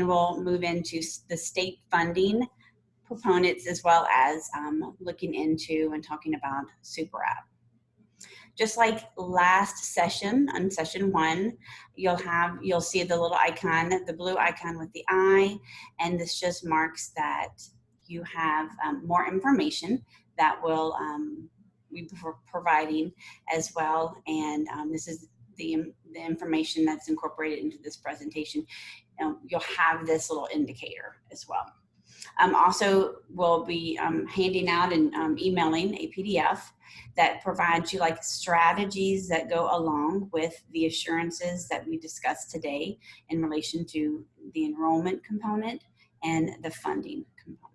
we'll move into the state funding proponents, as well as looking into and talking about Super App. Just like last session, on session 1, you'll see the little icon, the blue icon with the eye, and this just marks that you have more information that will be providing as well, and this is the information that's incorporated into this presentation. You'll have this little indicator as well. Also, we'll be handing out and emailing a PDF that provides you like strategies that go along with the assurances that we discussed today in relation to the enrollment component and the funding component.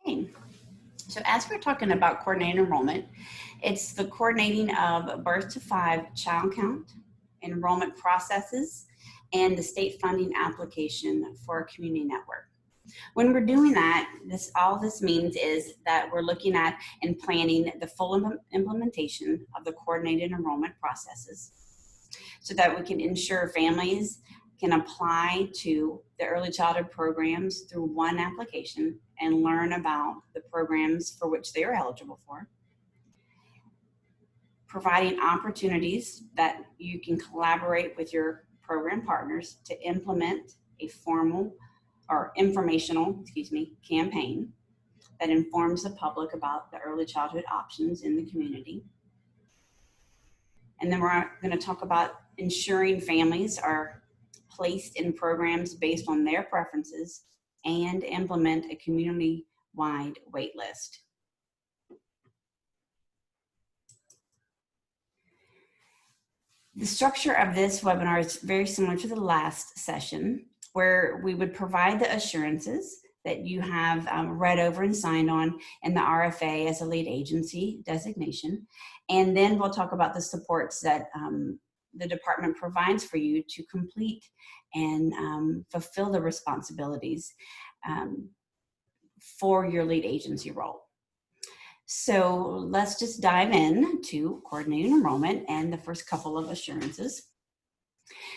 Okay. So as we're talking about coordinated enrollment, it's the coordinating of birth to 5 child count, enrollment processes, and the state funding application for a community network. When we're doing that, all this means is that we're looking at and planning the full implementation of the coordinated enrollment processes so that we can ensure families can apply to the early childhood programs through one application and learn about the programs for which they are eligible for. Providing opportunities that you can collaborate with your program partners to implement a formal or informational, campaign that informs the public about the early childhood options in the community. And then we're going to talk about ensuring families are placed in programs based on their preferences and implement a community-wide wait list. The structure of this webinar is very similar to the last session, where we would provide the assurances that you have read over and signed on in the RFA as a lead agency designation. And then we'll talk about the supports that the department provides for you to complete and fulfill the responsibilities for your lead agency role. So let's just dive in to coordinating enrollment and the first couple of assurances.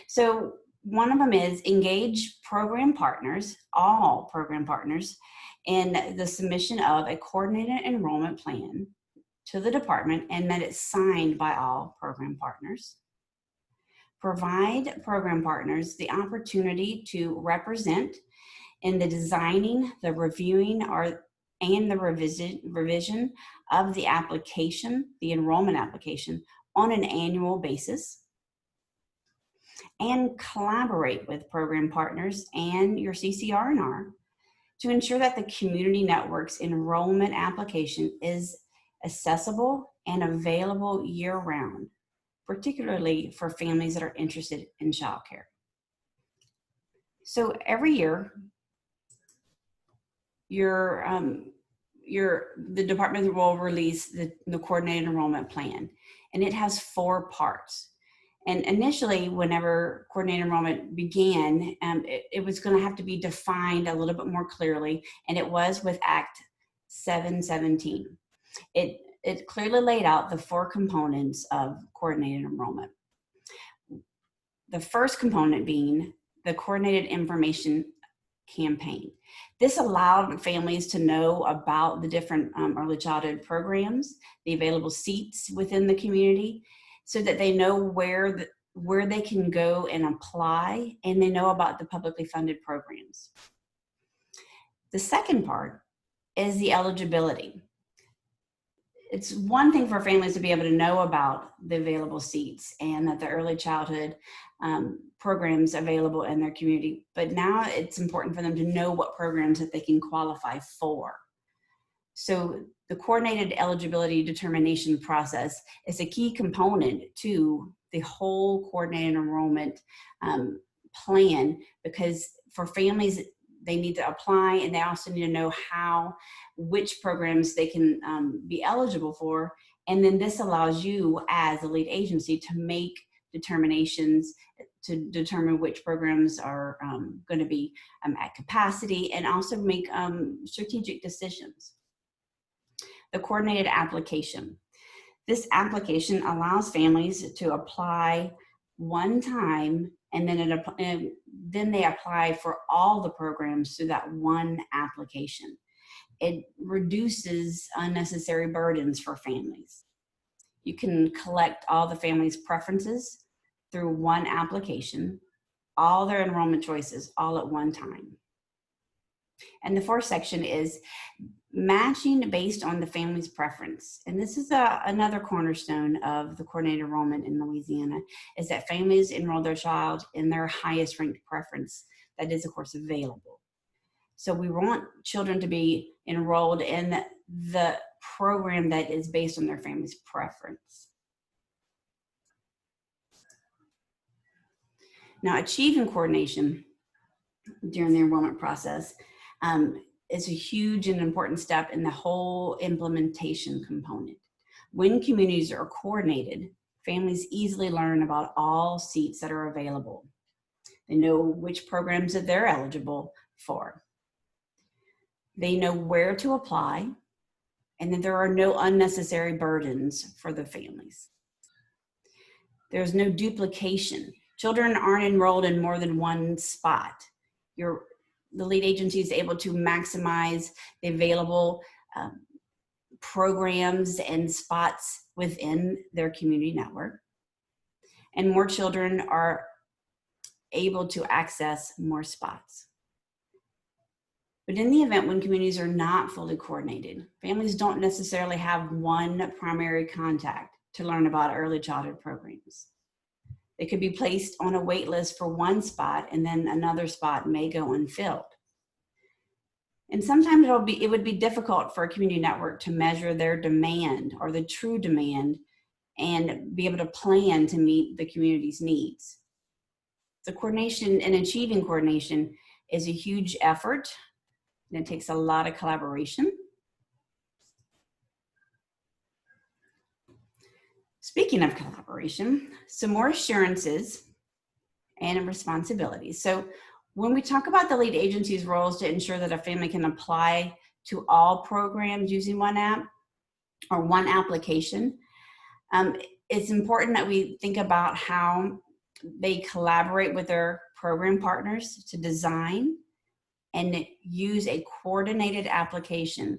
So one of them is engage program partners, all program partners, in the submission of a coordinated enrollment plan to the department and that it's signed by all program partners. Provide program partners the opportunity to represent in the designing, the reviewing, and the revision of the application, the enrollment application, on an annual basis. And collaborate with program partners and your CCR&R to ensure that the community network's enrollment application is accessible and available year-round, particularly for families that are interested in childcare. So every year, the department will release the coordinated enrollment plan, and it has 4 parts. And initially, whenever coordinated enrollment began, it was going to have to be defined a little bit more clearly, and it was with Act 717. It clearly laid out the 4 components of coordinated enrollment. The first component being the coordinated information campaign. This allowed families to know about the different early childhood programs, the available seats within the community, so that they know where they can go and apply, and they know about the publicly funded programs. The second part is the eligibility. It's one thing for families to be able to know about the available seats and that the early childhood programs available in their community, but now it's important for them to know what programs that they can qualify for. So the coordinated eligibility determination process is a key component to the whole coordinated enrollment plan, because for families, they need to apply, and they also need to know which programs they can be eligible for. And then this allows you as a lead agency to make determinations to determine which programs are going to be at capacity, and also make strategic decisions. the coordinated application. This application allows families to apply one time, and then they apply for all the programs through that one application. It reduces unnecessary burdens for families. You can collect all the families' preferences through one application, all their enrollment choices all at one time. And the fourth section is matching based on the family's preference. And this is another cornerstone of the coordinated enrollment in Louisiana, is that families enroll their child in their highest ranked preference that is, of course, available. So we want children to be enrolled in the program that is based on their family's preference. Now, achieving coordination during the enrollment process is a huge and important step in the whole implementation component. When communities are coordinated, families easily learn about all seats that are available. They know which programs that they're eligible for. They know where to apply, and that there are no unnecessary burdens for the families. There's no duplication. Children aren't enrolled in more than one spot. The lead agency is able to maximize the available programs and spots within their community network. And more children are able to access more spots. But in the event when communities are not fully coordinated, families don't necessarily have one primary contact to learn about early childhood programs. They could be placed on a wait list for one spot, and then another spot may go unfilled. And sometimes it would be difficult for a community network to measure their demand or the true demand and be able to plan to meet the community's needs. The coordination and achieving coordination is a huge effort, and it takes a lot of collaboration. Speaking of collaboration, some more assurances and responsibilities. So when we talk about the lead agency's roles to ensure that a family can apply to all programs using one app or one application, it's important that we think about how they collaborate with their program partners to design and use a coordinated application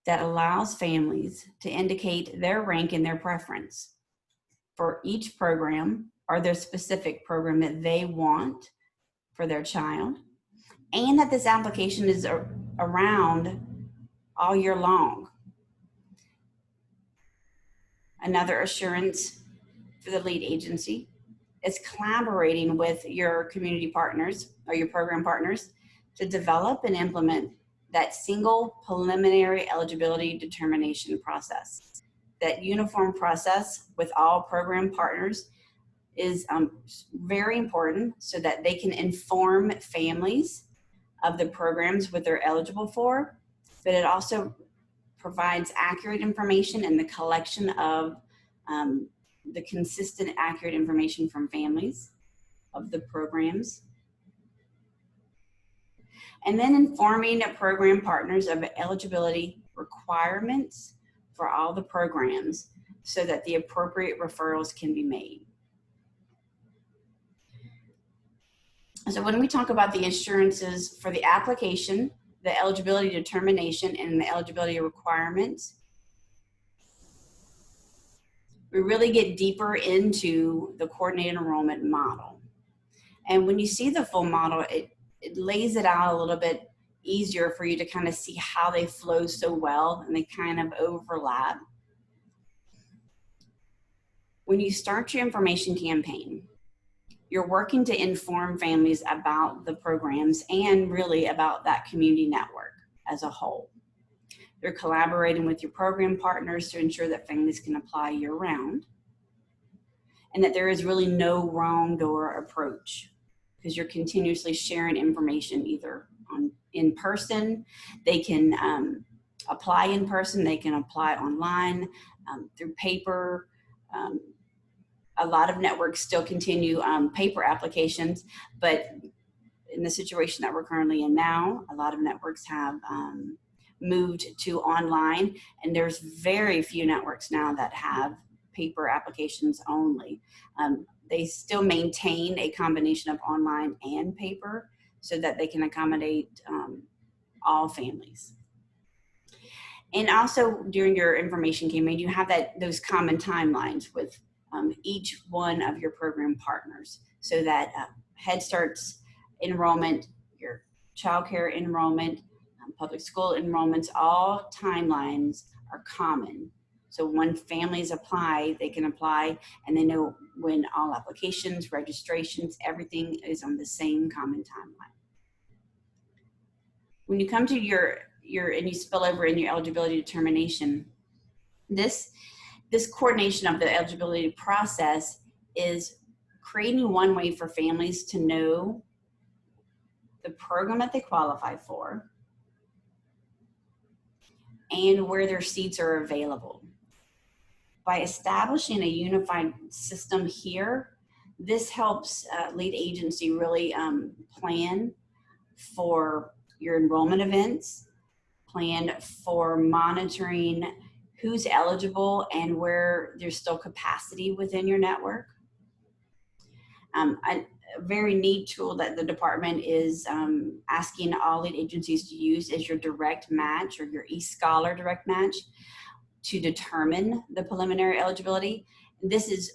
that allows families to indicate their rank and their preference for each program or their specific program that they want for their child, and that this application is around all year long. Another assurance for the lead agency is collaborating with your community partners or your program partners to develop and implement that single preliminary eligibility determination process. That uniform process with all program partners is very important so that they can inform families of the programs what they're eligible for, but it also provides accurate information and the collection of the consistent, accurate information from families of the programs. And then informing program partners of eligibility requirements for all the programs so that the appropriate referrals can be made. So when we talk about the assurances for the application, the eligibility determination, and the eligibility requirements, we really get deeper into the coordinated enrollment model. And when you see the full model, it lays it out a little bit easier for you to kind of see how they flow so well and they kind of overlap. When you start your information campaign, you're working to inform families about the programs and really about that community network as a whole. You're collaborating with your program partners to ensure that families can apply year-round and that there is really no wrong door approach, because you're continuously sharing information either in person, they can apply in person, they can apply online, through paper. A lot of networks still continue paper applications, but in the situation that we're currently in now, a lot of networks have moved to online, and there's very few networks now that have paper applications only. They still maintain a combination of online and paper so that they can accommodate all families. And also during your information campaign, you have those common timelines with each one of your program partners, so that Head Start's enrollment, your child care enrollment, public school enrollments, all timelines are common. So when families apply, they can apply and they know when all applications, registrations, everything is on the same common timeline. When you come to and you spill over in your eligibility determination, this coordination of the eligibility process is creating one way for families to know the program that they qualify for and where their seats are available. By establishing a unified system here, this helps lead agency really plan for your enrollment events, plan for monitoring who's eligible and where there's still capacity within your network. A very neat tool that the department is asking all lead agencies to use is your direct match, or your eScholar direct match, to determine the preliminary eligibility. This has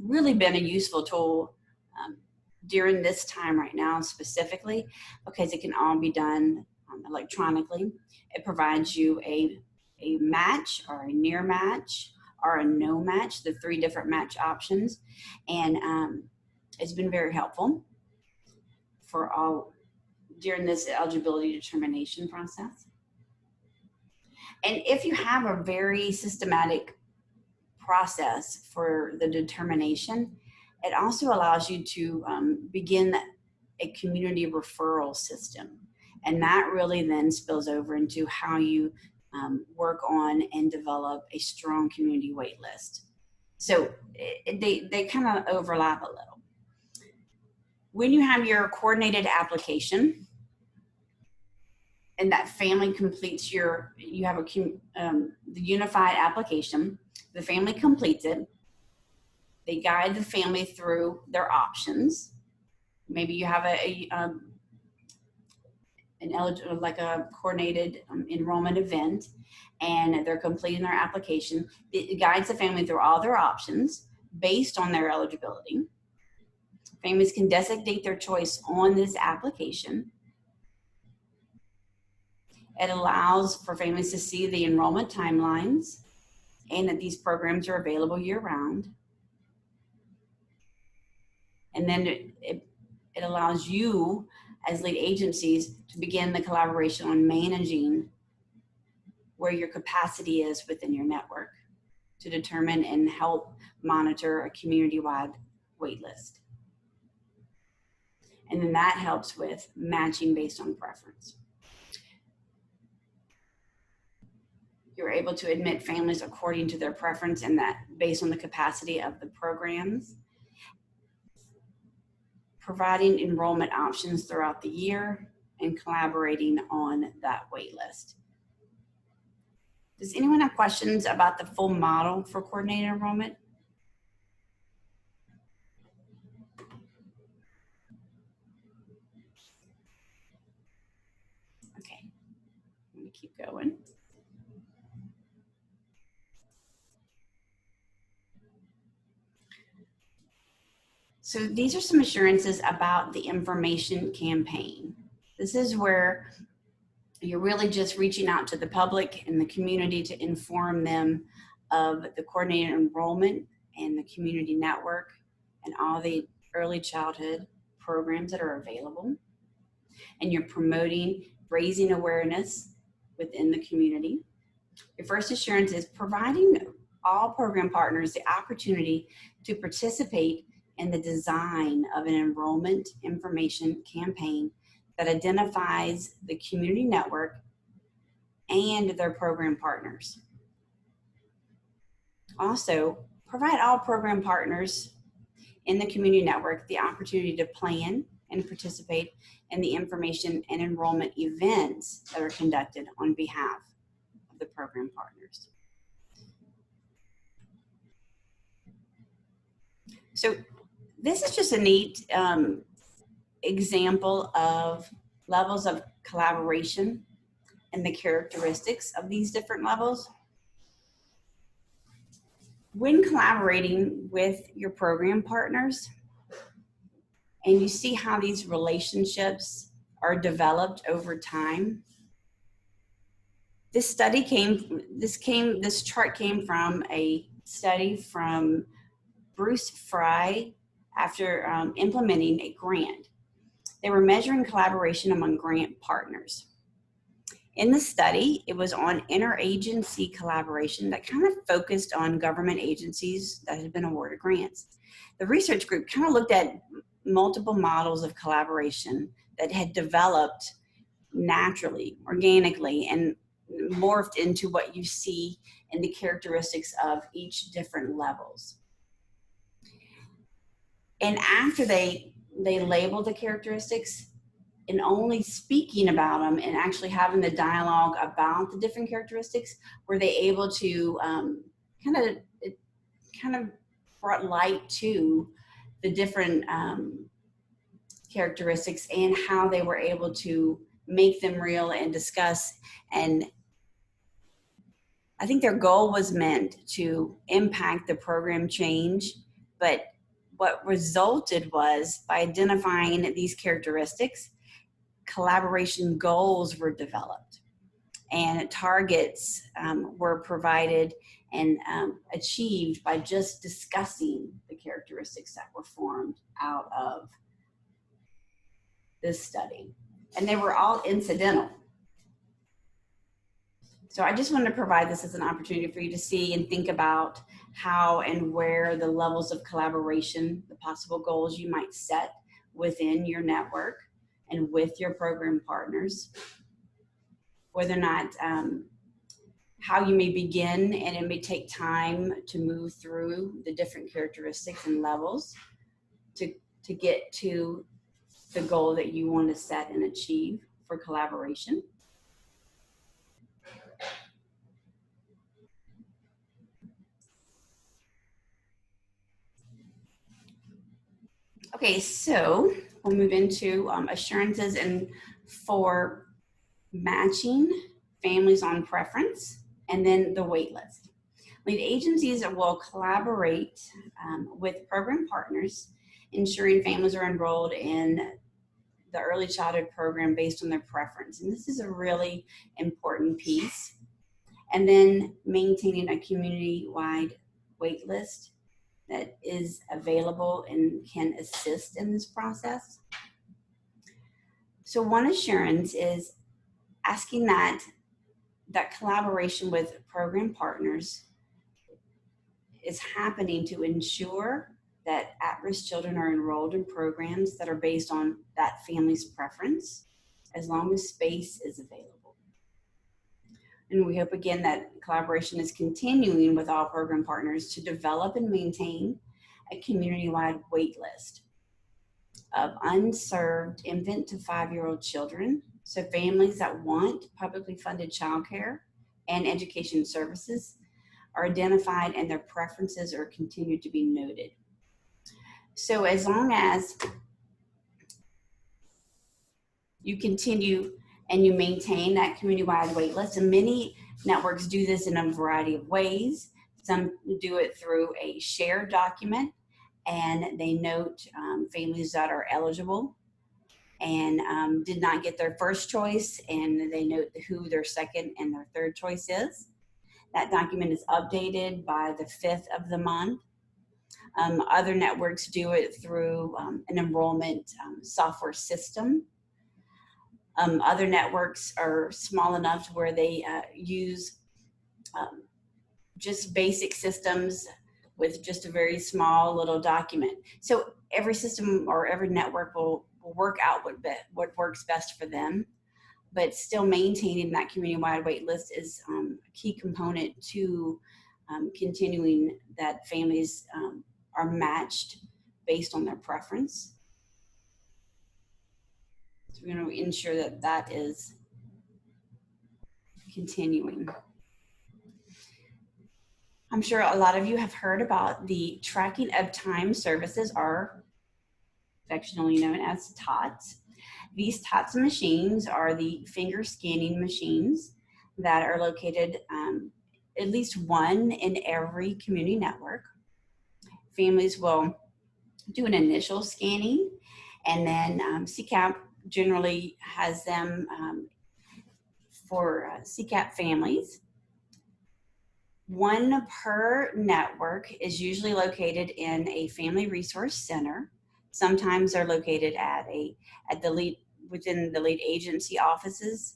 really been a useful tool during this time right now specifically, because it can all be done electronically. It provides you a match, or a near match, or a no match, the 3 different match options. And it's been very helpful for all during this eligibility determination process. And if you have a very systematic process for the determination, it also allows you to begin a community referral system. And that really then spills over into how you work on and develop a strong community wait list. So they kind of overlap a little. When you have your coordinated application and that family completes you have the unified application, the family completes it, they guide the family through their options. Maybe you have like a coordinated enrollment event, and they're completing their application. It guides the family through all their options based on their eligibility. Families can designate their choice on this application. It allows for families to see the enrollment timelines and that these programs are available year-round. And then it allows you as lead agencies to begin the collaboration on managing where your capacity is within your network to determine and help monitor a community-wide wait list. And then that helps with matching based on preference. You're able to admit families according to their preference, and that based on the capacity of the programs. Providing enrollment options throughout the year and collaborating on that wait list. Does anyone have questions about the full model for coordinated enrollment? Okay, let me keep going. So these are some assurances about the information campaign. This is where you're really just reaching out to the public and the community to inform them of the coordinated enrollment and the community network and all the early childhood programs that are available. And you're promoting raising awareness within the community. Your first assurance is providing all program partners the opportunity to participate in the design of an enrollment information campaign that identifies the community network and their program partners. Also, provide all program partners in the community network the opportunity to plan and participate in the information and enrollment events that are conducted on behalf of the program partners. So this is just a neat example of levels of collaboration and the characteristics of these different levels. When collaborating with your program partners, and you see how these relationships are developed over time. This chart came from a study from Bruce Fry after implementing a grant. They were measuring collaboration among grant partners. In the study, it was on interagency collaboration that kind of focused on government agencies that had been awarded grants. The research group kind of looked at multiple models of collaboration that had developed naturally, organically, and morphed into what you see in the characteristics of each different levels. And after they labeled the characteristics, and only speaking about them and actually having the dialogue about the different characteristics, were they able to kind of brought light to the different characteristics and how they were able to make them real and discuss. And I think their goal was meant to impact the program change, but what resulted was, by identifying these characteristics, collaboration goals were developed and targets were provided and achieved by just discussing the characteristics that were formed out of this study. And they were all incidental. So I just wanted to provide this as an opportunity for you to see and think about how and where the levels of collaboration, the possible goals you might set within your network and with your program partners, whether or not how you may begin, and it may take time to move through the different characteristics and levels to get to the goal that you want to set and achieve for collaboration. Okay, so we'll move into assurances and for matching families on preference, and then the wait list. Lead agencies will collaborate with program partners, ensuring families are enrolled in the early childhood program based on their preference. And this is a really important piece. And then maintaining a community-wide wait list that is available and can assist in this process. So one assurance is asking that collaboration with program partners is happening to ensure that at-risk children are enrolled in programs that are based on that family's preference, as long as space is available. And we hope again that collaboration is continuing with all program partners to develop and maintain a community-wide wait list of unserved infant to 5-year-old children. So families that want publicly funded childcare and education services are identified and their preferences are continued to be noted. So as long as you continue and you maintain that community-wide wait list, and many networks do this in a variety of ways. Some do it through a shared document, and they note families that are eligible and did not get their first choice, and they note who their second and their third choice is. That document is updated by the 5th of the month. Other networks do it through an enrollment software system. Other networks are small enough to where they use just basic systems with just a very small little document. So every system or every network will work out what works best for them, but still maintaining that community-wide wait list is a key component to continuing that families are matched based on their preference. So we're going to ensure that that is continuing. I'm sure a lot of you have heard about the tracking of time services, are affectionately known as TOTS. These TOTS machines are the finger scanning machines that are located at least one in every community network. Families will do an initial scanning, and then CCAP generally has them for CCAP families. One per network is usually located in a family resource center. Sometimes they're located at the lead, within the lead agency offices.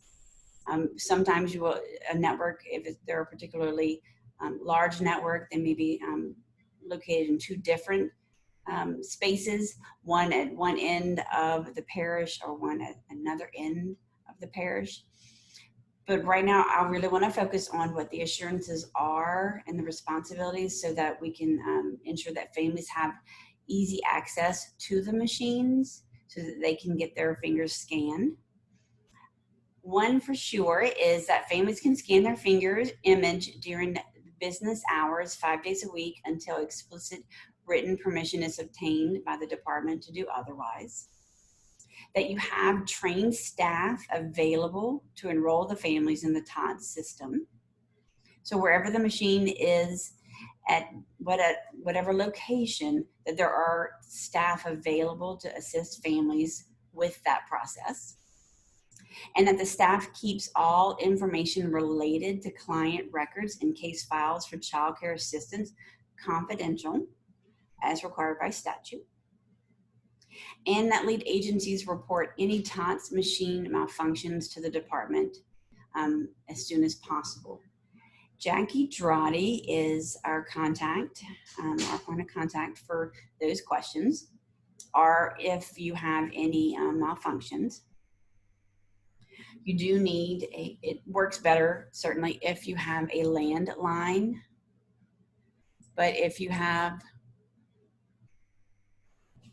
Sometimes a network, if they're a particularly large network, they may be located in two different spaces, one at one end of the parish or one at another end of the parish. But right now, I really want to focus on what the assurances are and the responsibilities so that we can ensure that families have easy access to the machines so that they can get their fingers scanned. One for sure is that families can scan their fingers image during business hours 5 days a week until explicit written permission is obtained by the department to do otherwise. That you have trained staff available to enroll the families in the TOTS system. So wherever the machine is at whatever location, that there are staff available to assist families with that process. And that the staff keeps all information related to client records and case files for child care assistance confidential as required by statute. And that lead agencies report any TOTS machine malfunctions to the department as soon as possible. Jackie Droddy is our contact, our point of contact for those questions, or if you have any malfunctions. You do need it works better certainly if you have a landline, but if you have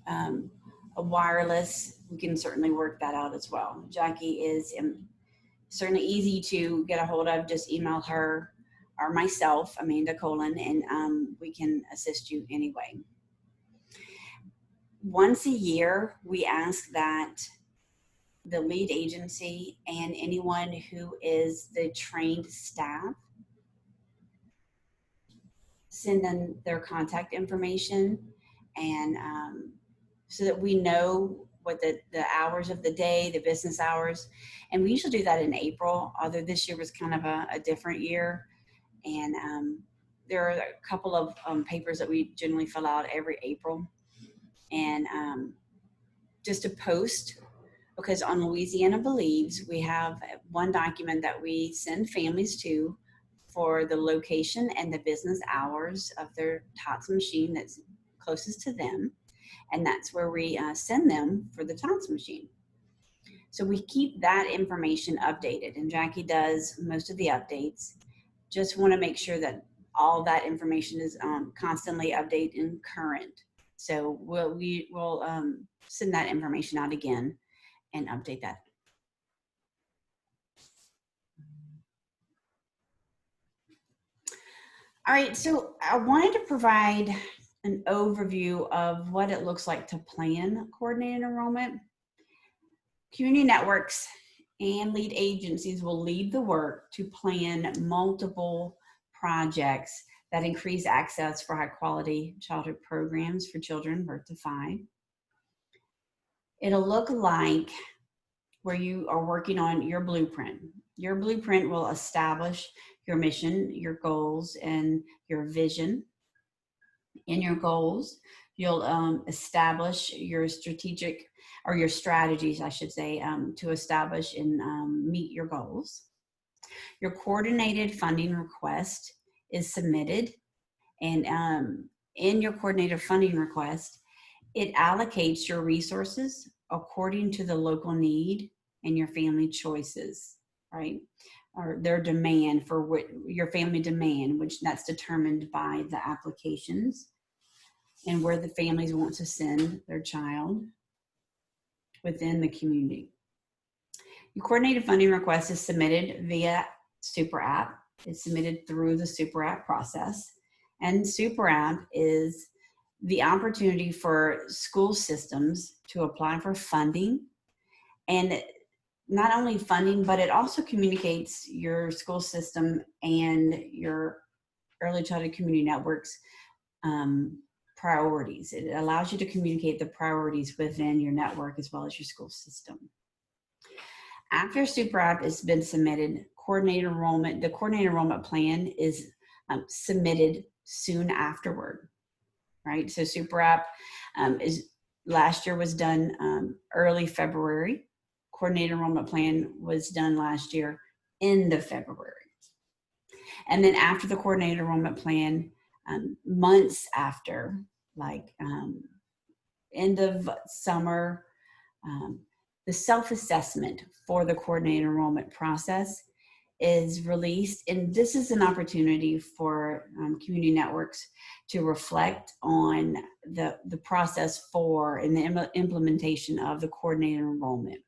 a wireless, we can certainly work that out as well. Jackie is certainly easy to get a hold of. Just email her or myself, Amanda Colon, and we can assist you anyway. Once a year, we ask that the lead agency and anyone who is the trained staff send in their contact information, and so that we know what the hours of the day, the business hours, and we usually do that in April, although this year was kind of a different year. And there are a couple of papers that we generally fill out every April, and just to post, because on Louisiana Believes, we have one document that we send families to for the location and the business hours of their TOTS machine that's closest to them. And that's where we send them for the TOTS machine. So we keep that information updated, and Jackie does most of the updates. Just want to make sure that all that information is constantly updated and current. So we'll send that information out again and update that. All right, so I wanted to provide an overview of what it looks like to plan coordinated enrollment. Community networks and lead agencies will lead the work to plan multiple projects that increase access for high quality childhood programs for children birth to 5. It'll look like where you are working on your blueprint. Your blueprint will establish your mission, your goals, and your vision. In your goals, you'll establish your strategic, or your strategies, I should say, to establish and meet your goals. Your coordinated funding request is submitted, and in your coordinated funding request, it allocates your resources according to the local need and your family choices, right? Or their demand for what your family demand, which that's determined by the applications and where the families want to send their child within the community. Your coordinated funding request is submitted via Super App. It's submitted through the Super App process. And Super App is the opportunity for school systems to apply for funding. And not only funding, but it also communicates your school system and your early childhood community networks priorities. It allows you to communicate the priorities within your network as well as your school system. After Super App has been submitted, the coordinated enrollment plan is submitted soon afterward, right? So Super App last year was done early February. Coordinated enrollment plan was done last year, end of February. And then after the coordinated enrollment plan, months after, like end of summer, the self-assessment for the coordinated enrollment process is released. And this is an opportunity for community networks to reflect on the process for and the implementation of the coordinated enrollment,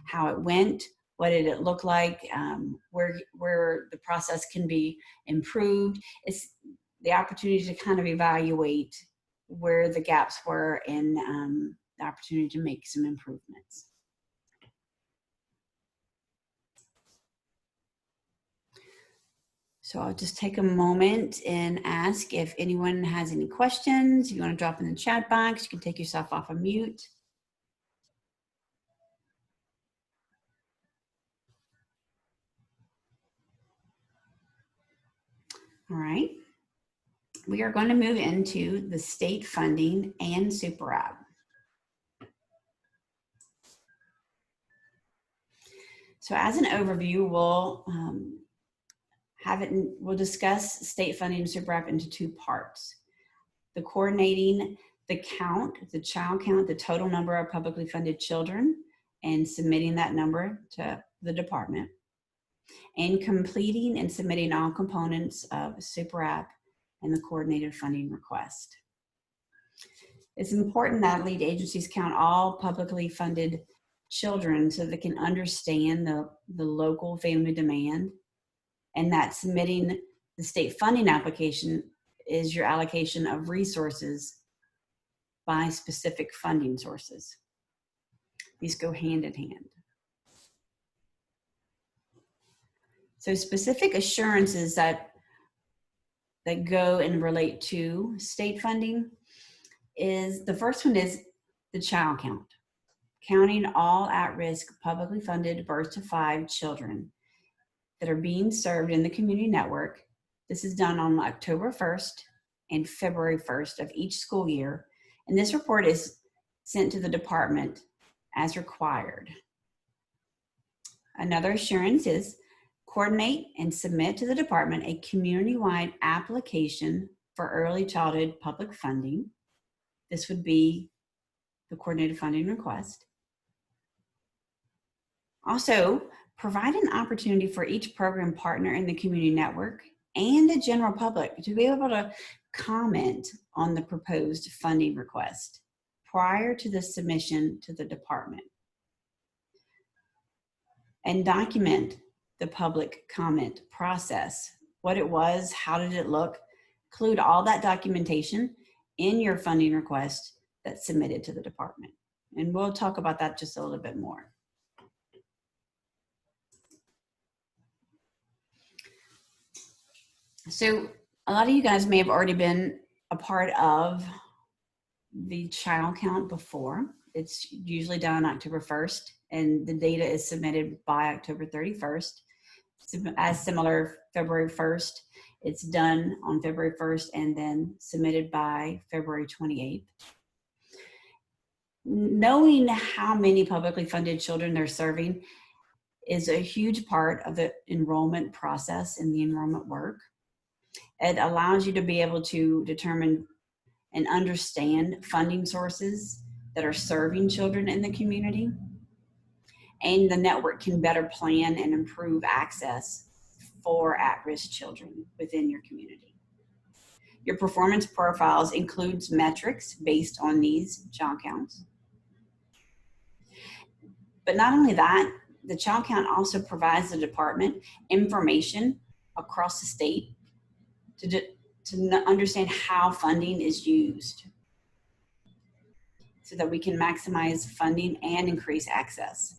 how it went, what did it look like, where the process can be improved. It's the opportunity to kind of evaluate where the gaps were and the opportunity to make some improvements. So I'll just take a moment and ask if anyone has any questions. If you want to drop in the chat box, you can take yourself off of mute. All right. We are going to move into the state funding and Super App. So as an overview, we'll discuss state funding and Super App into two parts. The coordinating the count, the child count, the total number of publicly funded children, and submitting that number to the department, and completing and submitting all components of Super App and the coordinated funding request. It's important that lead agencies count all publicly funded children so they can understand the local family demand, and that submitting the state funding application is your allocation of resources by specific funding sources. These go hand in hand. So specific assurances that go and relate to state funding is, the first one is the child count. Counting all at-risk publicly funded birth to 5 children that are being served in the community network. This is done on October 1st and February 1st of each school year. And this report is sent to the department as required. Another assurance is coordinate and submit to the department a community-wide application for early childhood public funding. This would be the coordinated funding request. Also, provide an opportunity for each program partner in the community network and the general public to be able to comment on the proposed funding request prior to the submission to the department. And document the public comment process, what it was, how did it look, include all that documentation in your funding request that's submitted to the department. And we'll talk about that just a little bit more. So a lot of you guys may have already been a part of the child count before. It's usually done on October 1st, and the data is submitted by October 31st. As similar, February 1st, it's done on February 1st and then submitted by February 28th. Knowing how many publicly funded children they're serving is a huge part of the enrollment process and the enrollment work. It allows you to be able to determine and understand funding sources that are serving children in the community, and the network can better plan and improve access for at-risk children within your community. Your performance profiles includes metrics based on these child counts. But not only that, the child count also provides the department information across the state to understand how funding is used so that we can maximize funding and increase access.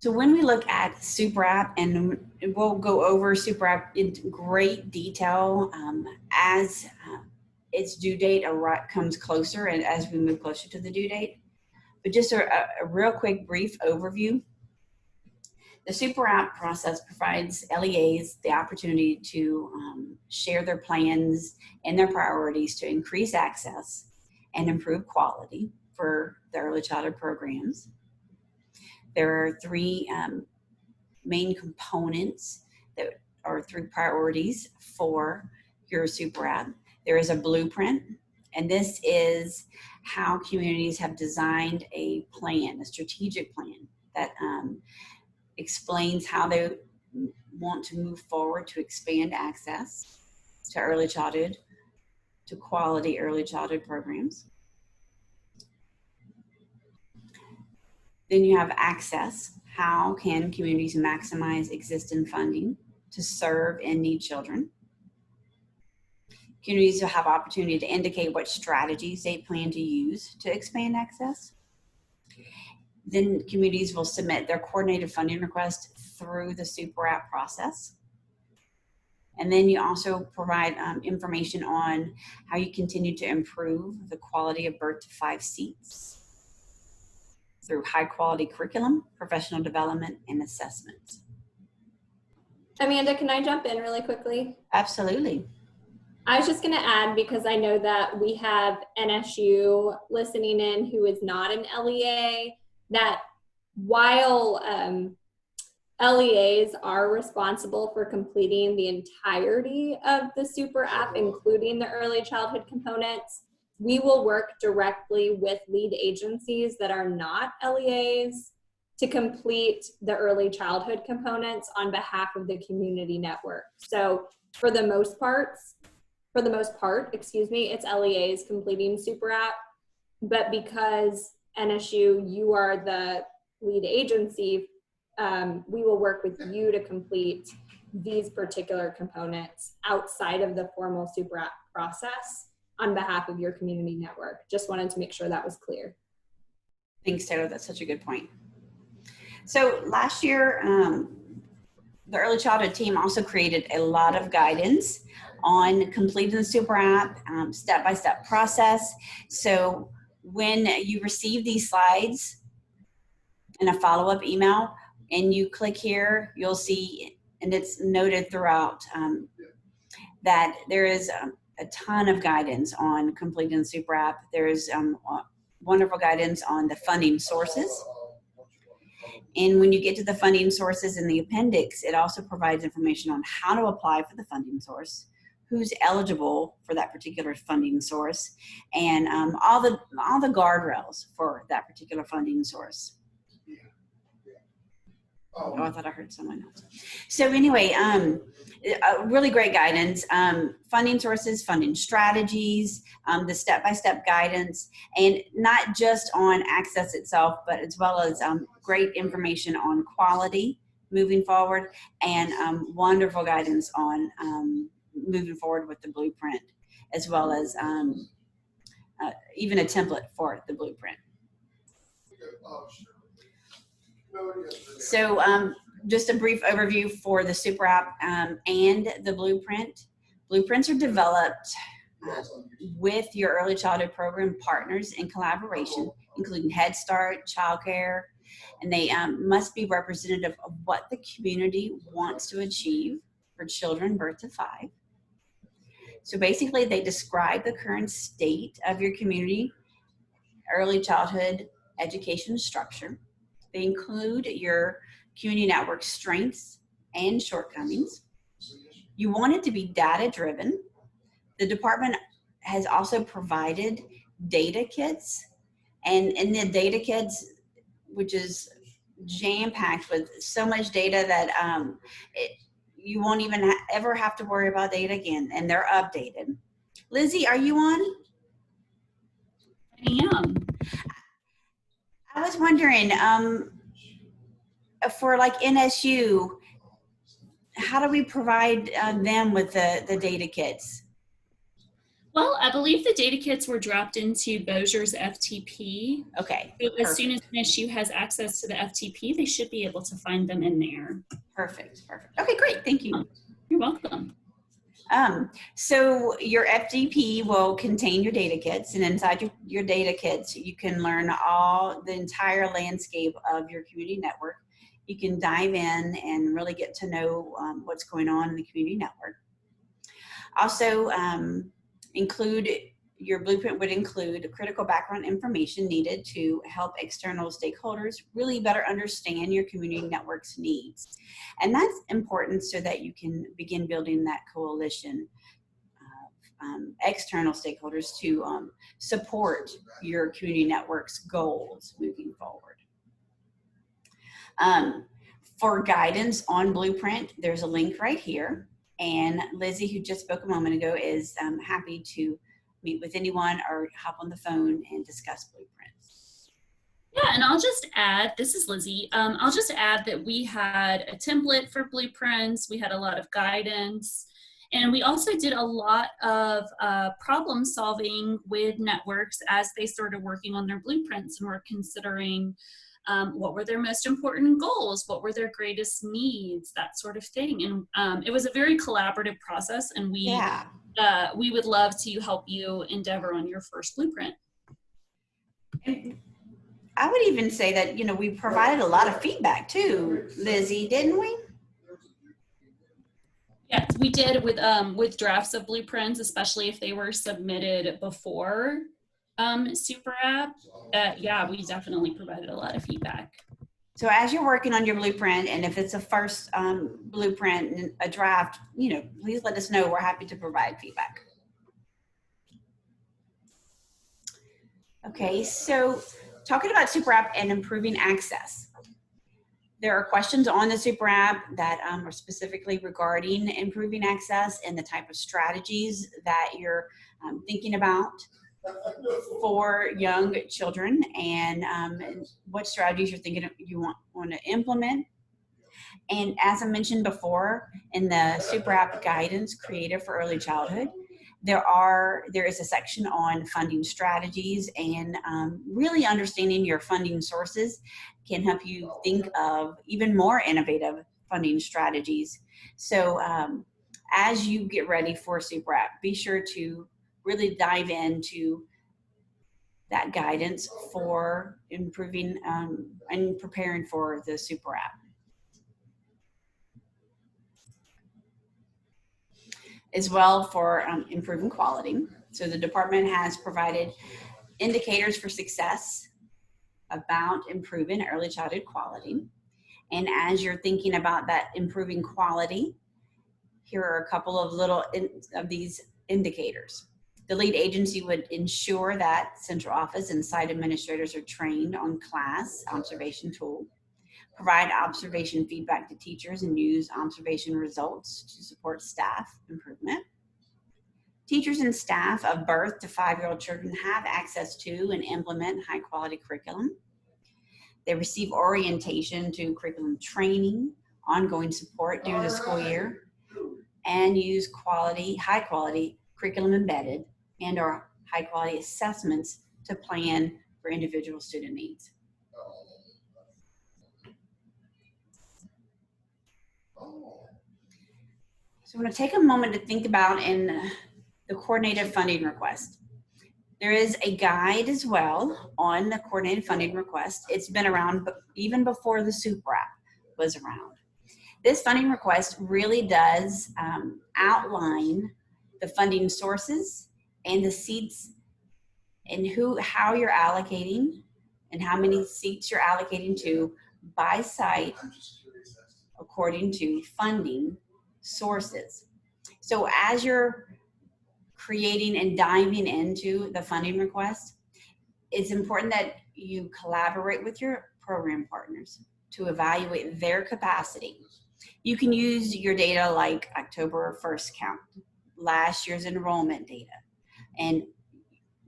So when we look at Super App, and we'll go over Super App in great detail as its due date comes closer and as we move closer to the due date. But just a real quick brief overview. The Super App process provides LEAs the opportunity to share their plans and their priorities to increase access and improve quality for the early childhood programs. There are three main components that are three priorities for your Super App. There is a blueprint, and this is how communities have designed a plan, a strategic plan that explains how they want to move forward to expand access to early childhood, to quality early childhood programs. Then you have access. How can communities maximize existing funding to serve and need children? Communities will have opportunity to indicate what strategies they plan to use to expand access. Then communities will submit their coordinated funding request through the Super App process. And then you also provide information on how you continue to improve the quality of birth to 5 seats through high quality curriculum, professional development, and assessment. Amanda, can I jump in really quickly? Absolutely. I was just going to add, because I know that we have NSU listening in who is not an LEA, that while LEAs are responsible for completing the entirety of the Super App, including the early childhood components, we will work directly with lead agencies that are not LEAs to complete the early childhood components on behalf of the community network. So for the most part, it's LEAs completing Super App, but because NSU, you are the lead agency, we will work with you to complete these particular components outside of the formal Super App process on behalf of your community network. Just wanted to make sure that was clear. Thanks, Taylor. That's such a good point. So last year, the early childhood team also created a lot of guidance on completing the Super App, step-by-step process. So when you receive these slides in a follow-up email and you click here, you'll see, and it's noted throughout, that there is a ton of guidance on completing the Super App. There's wonderful guidance on the funding sources. And when you get to the funding sources in the appendix, it also provides information on how to apply for the funding source, who's eligible for that particular funding source, and all the guardrails for that particular funding source. Oh, I thought I heard someone else. So anyway, really great guidance, funding sources, funding strategies, the step-by-step guidance, and not just on access itself, but as well as great information on quality moving forward, and wonderful guidance on moving forward with the blueprint, as well as even a template for the blueprint. So just a brief overview for the Super App and the blueprint. Blueprints are developed with your early childhood program partners in collaboration, including Head Start, childcare, and they must be representative of what the community wants to achieve for children birth to 5. So basically, they describe the current state of your community early childhood education structure. They include your community network strengths and shortcomings. You want it to be data-driven. The department has also provided data kits, and in the data kits, which is jam-packed with so much data that you won't even ever have to worry about data again, and they're updated. Lizzie, are you on? I am. I was wondering, for like NSU, how do we provide them with the data kits? Well, I believe the data kits were dropped into Bozier's FTP. Okay, So as perfect. soon as NSU has access to the FTP, they should be able to find them in there. Perfect. Okay, great. Thank you. You're welcome. So your FTP will contain your data kits, and inside your data kits, you can learn the entire landscape of your community network. You can dive in and really get to know what's going on in the community network. Also, your blueprint would include critical background information needed to help external stakeholders really better understand your community network's needs. And that's important so that you can begin building that coalition of external stakeholders to support your community network's goals moving forward. For guidance on Blueprint, there's a link right here. And Lizzie, who just spoke a moment ago, is happy to meet with anyone or hop on the phone and discuss blueprints. Yeah, and I'll just add, this is Lizzie, I'll just add that we had a template for blueprints, we had a lot of guidance, and we also did a lot of problem solving with networks as they started working on their blueprints and were considering what were their most important goals, what were their greatest needs, that sort of thing. And it was a very collaborative process, and we would love to help you endeavor on your first blueprint. And I would even say that, you know, we provided a lot of feedback too, Lizzie, didn't we? Yes, we did with drafts of blueprints, especially if they were submitted before Super App. Yeah, we definitely provided a lot of feedback. So as you're working on your blueprint, and if it's a first blueprint and a draft, you know, please let us know. We're happy to provide feedback. Okay, so talking about Super App and improving access. There are questions on the Super App that are specifically regarding improving access and the type of strategies that you're thinking about for young children, and what strategies you're thinking you want to implement. And as I mentioned before, in the Super App guidance created for early childhood, there is a section on funding strategies, and really understanding your funding sources can help you think of even more innovative funding strategies. So as you get ready for Super App, be sure to really dive into that guidance for improving and preparing for the Super App. As well for improving quality. So the department has provided indicators for success about improving early childhood quality. And as you're thinking about that improving quality, here are a couple of these indicators. The lead agency would ensure that central office and site administrators are trained on class observation tool, provide observation feedback to teachers, and use observation results to support staff improvement. Teachers and staff of birth to 5-year-old children have access to and implement high quality curriculum. They receive orientation to curriculum training, ongoing support during the school year, and use high quality curriculum embedded and/or high quality assessments to plan for individual student needs. So I'm going to take a moment to think about in the coordinated funding request. There is a guide as well on the coordinated funding request. It's been around even before the Super App was around. This funding request really does outline the funding sources and the seats and how you're allocating and how many seats you're allocating to by site according to funding sources. So as you're creating and diving into the funding request, it's important that you collaborate with your program partners to evaluate their capacity. You can use your data like October 1st count, last year's enrollment data, and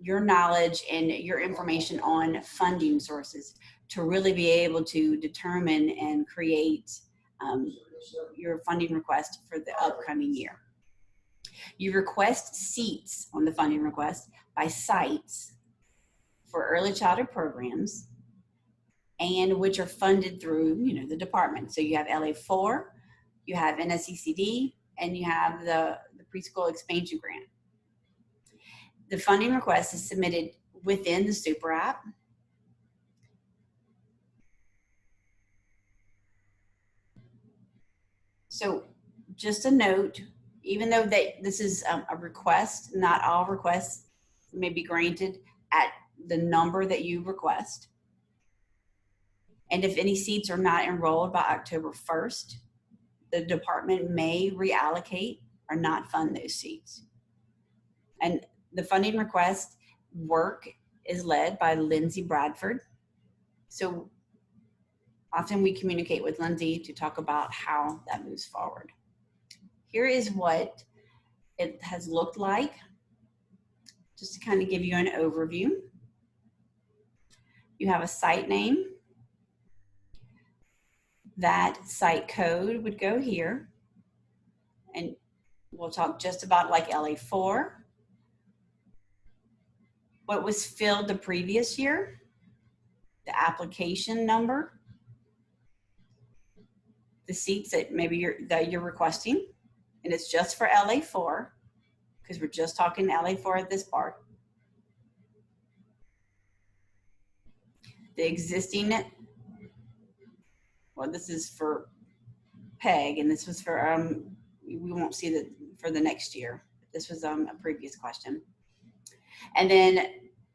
your knowledge and your information on funding sources to really be able to determine and create your funding request for the upcoming year. You request seats on the funding request by sites for early childhood programs, and which are funded through, the department. So you have LA4, you have NSECD, and you have the preschool expansion grant. The funding request is submitted within the Super app. So just a note, even though this is a request, not all requests may be granted at the number that you request. And if any seats are not enrolled by October 1st, the department may reallocate or not fund those seats. And the funding request work is led by Lindsay Bradford. So often we communicate with Lindsay to talk about how that moves forward. Here is what it has looked like, just to kind of give you an overview. You have a site name. That site code would go here. And we'll talk just about like LA4. What was filled the previous year, the application number, the seats that maybe you're requesting, and it's just for LA4 because we're just talking LA4 at this part. The existing, well, this is for PEG, and this was for we won't see that for the next year. This was a previous question. And then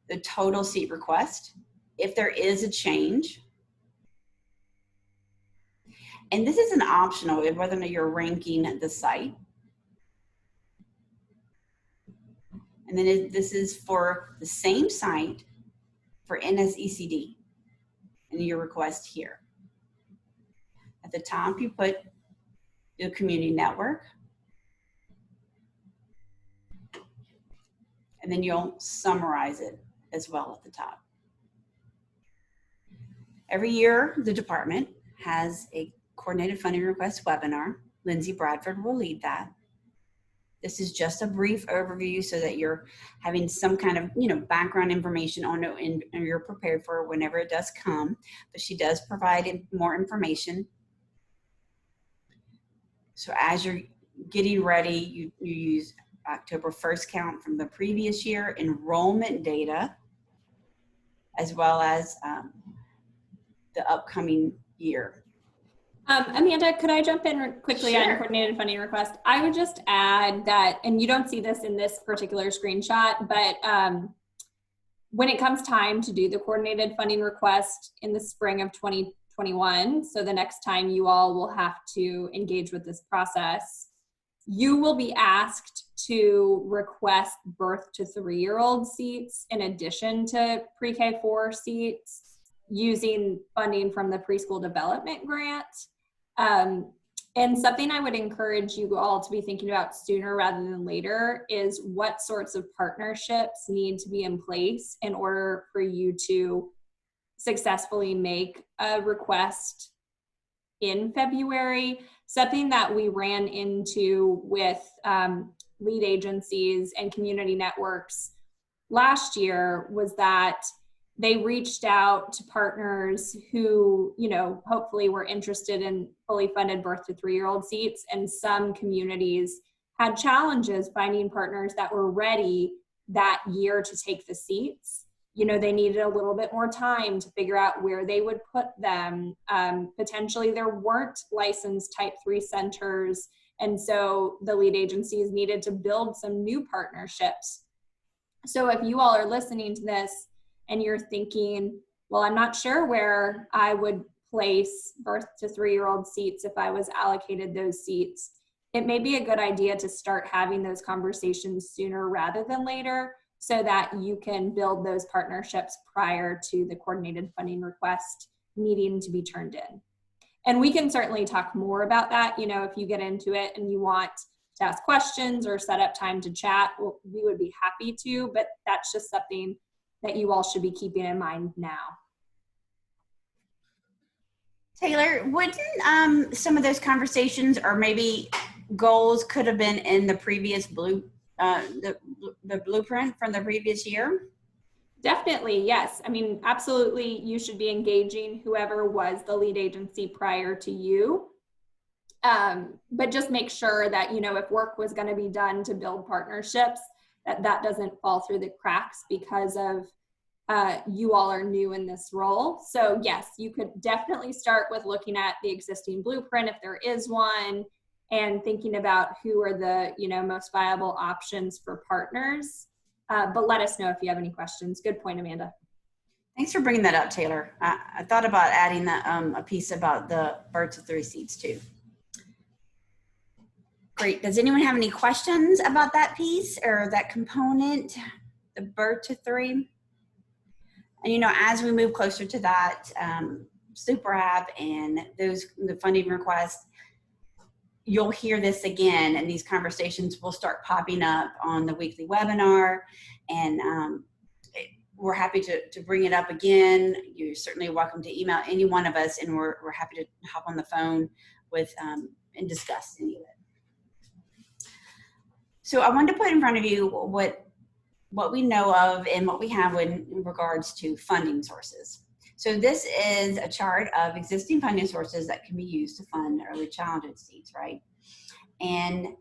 the total seat request, if there is a change. And this is an optional, whether or not you're ranking the site. And then this is for the same site for NSECD and your request here. At the top, you put the community network. And then you'll summarize it as well at the top. Every year, the department has a coordinated funding request webinar. Lindsay Bradford will lead that. This is just a brief overview so that you're having some kind of, background information on it and you're prepared for it whenever it does come. But she does provide more information. So as you're getting ready, you use October 1st count from the previous year, enrollment data, as well as the upcoming year. Amanda, could I jump in quickly Sure. on coordinated funding request? I would just add that, and you don't see this in this particular screenshot, but when it comes time to do the coordinated funding request in the spring of 2021, so the next time you all will have to engage with this process, you will be asked to request birth to 3-year-old seats in addition to pre-K 4 seats using funding from the preschool development grant. And something I would encourage you all to be thinking about sooner rather than later is what sorts of partnerships need to be in place in order for you to successfully make a request in February. Something that we ran into with lead agencies and community networks last year was that they reached out to partners who, hopefully were interested in fully funded birth to 3-year-old seats. And some communities had challenges finding partners that were ready that year to take the seats. They needed a little bit more time to figure out where they would put them. Potentially there weren't licensed type 3 centers. And so the lead agencies needed to build some new partnerships. So if you all are listening to this and you're thinking, well, I'm not sure where I would place birth to 3-year-old seats if I was allocated those seats, it may be a good idea to start having those conversations sooner rather than later so that you can build those partnerships prior to the coordinated funding request needing to be turned in. And we can certainly talk more about that, if you get into it and you want to ask questions or set up time to chat, we would be happy to, but that's just something that you all should be keeping in mind now. Taylor, wouldn't some of those conversations or maybe goals could have been in the previous the blueprint from the previous year? Definitely, yes. I mean, absolutely, you should be engaging whoever was the lead agency prior to you. But just make sure that, you know, if work was going to be done to build partnerships, that doesn't fall through the cracks because of you all are new in this role. So yes, you could definitely start with looking at the existing blueprint if there is one, and thinking about who are the, you know, most viable options for partners. But let us know if you have any questions. Good point, Amanda. Thanks for bringing that up, Taylor. I thought about adding that, a piece about the birth to 3 seats too. Great. Does anyone have any questions about that piece or that component, the birth to 3? And, you know, as we move closer to that super app and the funding requests, you'll hear this again, and these conversations will start popping up on the weekly webinar. And we're happy to bring it up again. You're certainly welcome to email any one of us, and we're happy to hop on the phone with and discuss any of it. So I wanted to put in front of you what we know of and what we have in regards to funding sources. So this is a chart of existing funding sources that can be used to fund early childhood seats, right? And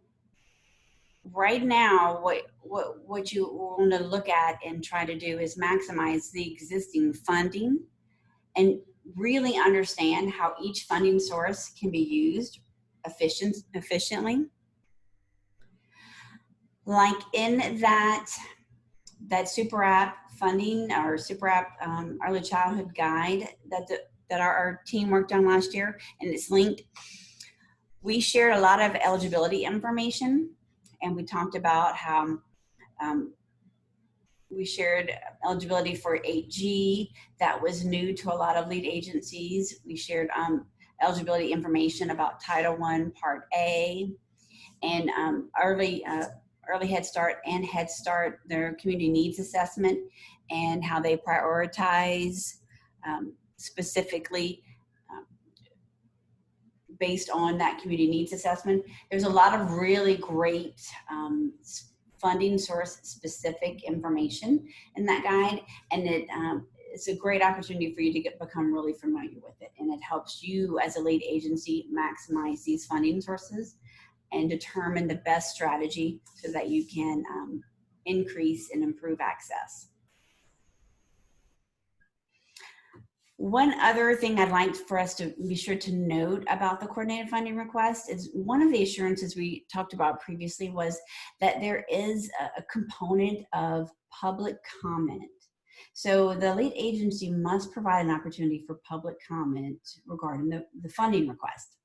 right now, what you want to look at and try to do is maximize the existing funding and really understand how each funding source can be used efficiently. Like in that super app funding or super app early childhood guide that our team worked on last year, and it's linked. We shared a lot of eligibility information, and we talked about how we shared eligibility for 8G that was new to a lot of lead agencies. We shared eligibility information about Title I Part A and early Head Start and Head Start, their community needs assessment, and how they prioritize specifically based on that community needs assessment. There's a lot of really great funding source specific information in that guide, and it's a great opportunity for you to become really familiar with it, and it helps you as a lead agency maximize these funding sources and determine the best strategy so that you can increase and improve access. One other thing I'd like for us to be sure to note about the coordinated funding request is one of the assurances we talked about previously was that there is a component of public comment. So the lead agency must provide an opportunity for public comment regarding the funding request,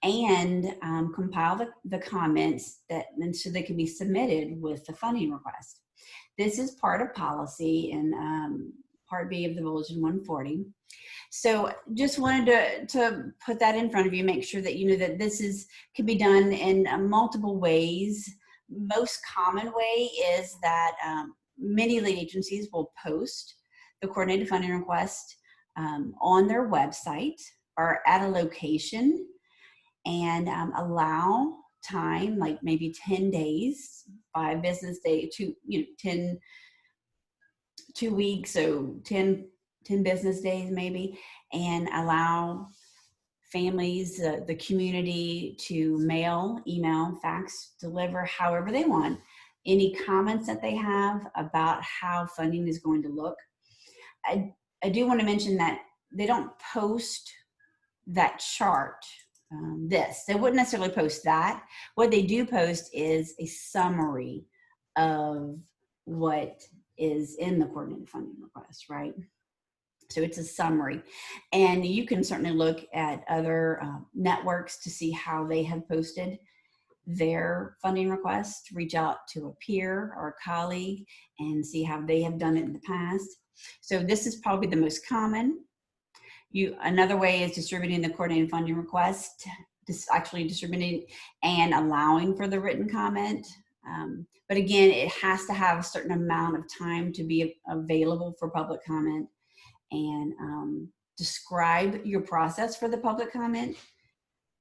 and compile the comments so they can be submitted with the funding request. This is part of policy in Part B of the Bulletin 140. So just wanted to put that in front of you, make sure that you know that this can be done in multiple ways. Most common way is that many lead agencies will post the coordinated funding request on their website or at a location, and allow time, like maybe 10 days, 5 business days, 2 weeks, so 10 business days maybe, and allow families, the community to mail, email, fax, deliver, however they want, any comments that they have about how funding is going to look. I do want to mention that they don't post that chart. They wouldn't necessarily post that. What they do post is a summary of what is in the coordinated funding request, right? So it's a summary, and you can certainly look at other networks to see how they have posted their funding request. Reach out to a peer or a colleague and see how they have done it in the past. So this is probably the most common. Another way is distributing the coordinated funding request actually distributing and allowing for the written comment. But again, it has to have a certain amount of time to be available for public comment, and describe your process for the public comment.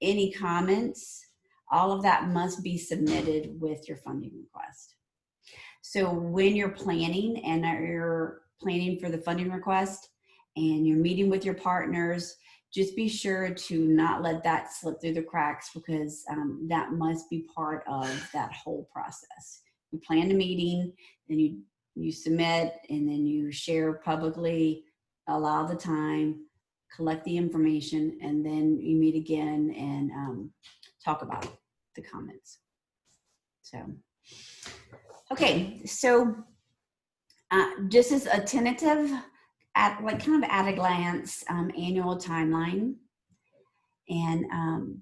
Any comments, all of that must be submitted with your funding request. So when you're planning and you're planning for the funding request and you're meeting with your partners, just be sure to not let that slip through the cracks, because that must be part of that whole process. You plan the meeting, then you submit, and then you share publicly, allow the time, collect the information, and then you meet again and talk about the comments. So, okay, so just as a tentative, kind of at a glance, annual timeline, and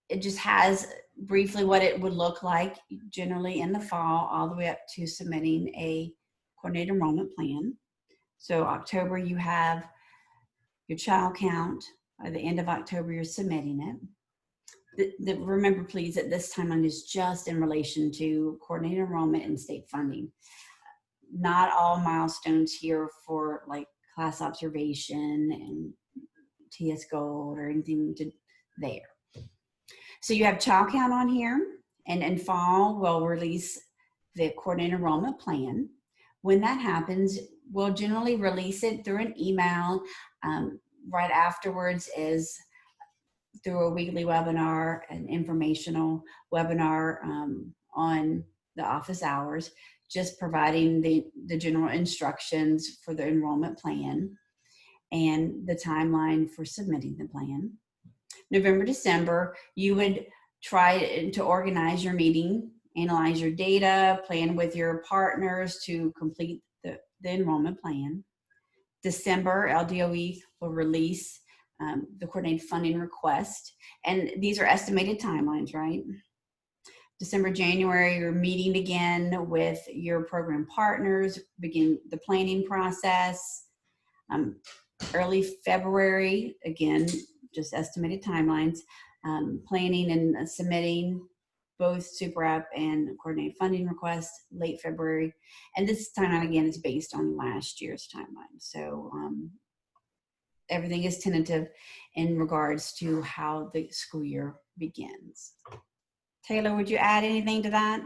it just has briefly what it would look like generally in the fall, all the way up to submitting a coordinated enrollment plan. So October, you have your child count. By the end of October, you're submitting it. Remember, please, that this timeline is just in relation to coordinated enrollment and state funding. Not all milestones here for like class observation and TS Gold or anything to there. So you have child count on here, and in fall, we'll release the coordinated enrollment plan. When that happens, we'll generally release it through an email. Right afterwards is through a weekly webinar, an informational webinar on the office hours, just providing the general instructions for the enrollment plan and the timeline for submitting the plan. November, December, you would try to organize your meeting, analyze your data, plan with your partners to complete the enrollment plan. December, LDOE will release the coordinated funding request. And these are estimated timelines, right? December, January, you're meeting again with your program partners, begin the planning process. Early February, again, just estimated timelines, planning and submitting both super app and coordinated funding requests late February. And this timeline, again, is based on last year's timeline. So everything is tentative in regards to how the school year begins. Taylor, would you add anything to that?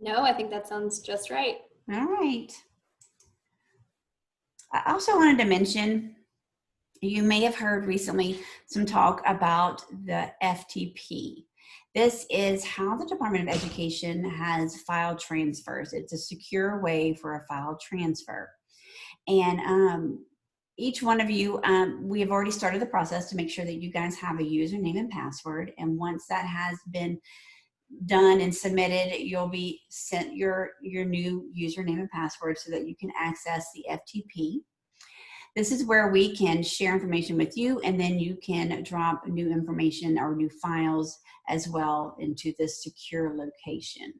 No, I think that sounds just right. All right. I also wanted to mention, you may have heard recently some talk about the FTP. This is how the Department of Education has file transfers. It's a secure way for a file transfer. And each one of you, we have already started the process to make sure that you guys have a username and password. And once that has been done and submitted, you'll be sent your new username and password so that you can access the FTP. This is where we can share information with you, and then you can drop new information or new files as well into this secure location.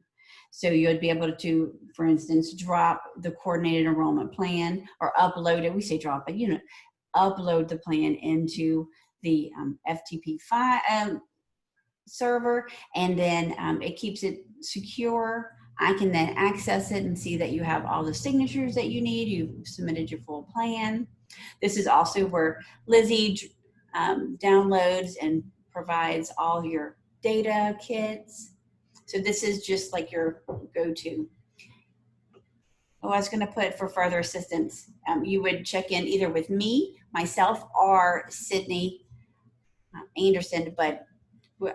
So you would be able to, for instance, drop the coordinated enrollment plan or upload it. We say drop it, upload the plan into the FTP file server, and then it keeps it secure. I can then access it and see that you have all the signatures that you need. You've submitted your full plan. This is also where Lizzie downloads and provides all your data kits. So this is just like your go-to. Oh, I was going to put for further assistance. You would check in either with me, myself, or Sydney Anderson, but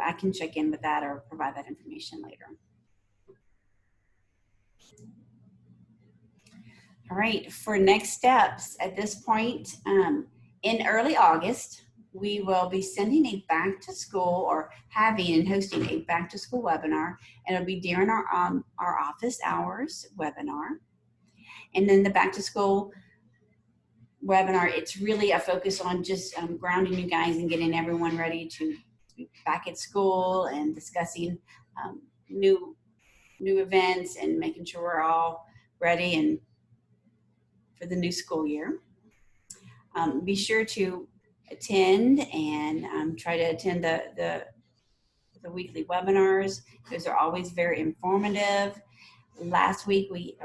I can check in with that or provide that information later. All right, for next steps at this point, in early August, we will be sending a back to school or having and hosting a back to school webinar, and it'll be during our office hours webinar. And then the back to school webinar, it's really a focus on just grounding you guys and getting everyone ready to be back at school and discussing new events and making sure we're all ready and for the new school year. Be sure to attend and try to attend the weekly webinars. Those are always very informative. This week we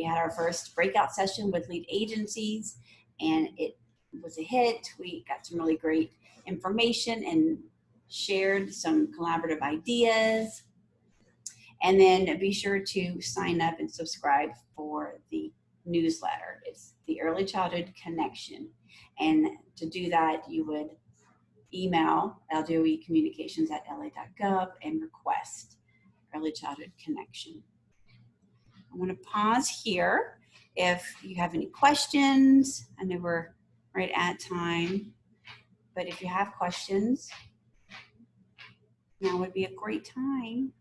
had our first breakout session with lead agencies, and it was a hit. We got some really great information and shared some collaborative ideas. And then be sure to sign up and subscribe for the newsletter. It's the Early Childhood Connection. And to do that, you would email ldoecommunications@la.gov and request Early Childhood Connection. I want to pause here. If you have any questions, I know we're right at time, but if you have questions, now would be a great time.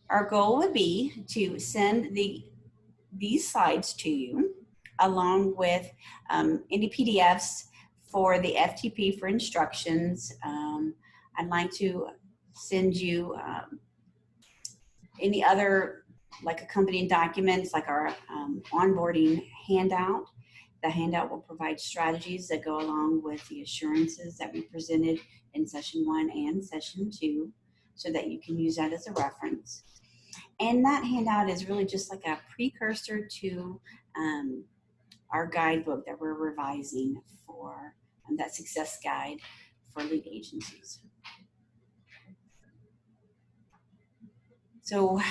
Our goal would be to send these slides to you along with any PDFs for the FTP for instructions. I'd like to send you any other like accompanying documents like our onboarding handout. The handout will provide strategies that go along with the assurances that we presented in session 1 and session 2 so that you can use that as a reference. And that handout is really just like a precursor to our guidebook that we're revising for that success guide for lead agencies. So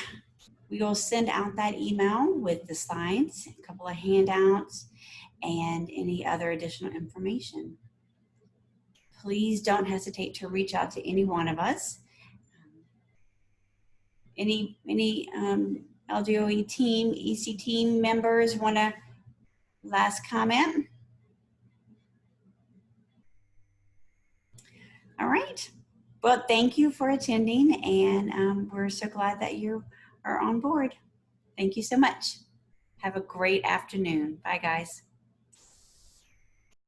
we will send out that email with the slides, a couple of handouts, and any other additional information. Please don't hesitate to reach out to any one of us. Any LDOE team, EC team members want to last comment? All right. Well, thank you for attending, and we're so glad that you are on board. Thank you so much. Have a great afternoon. Bye, guys.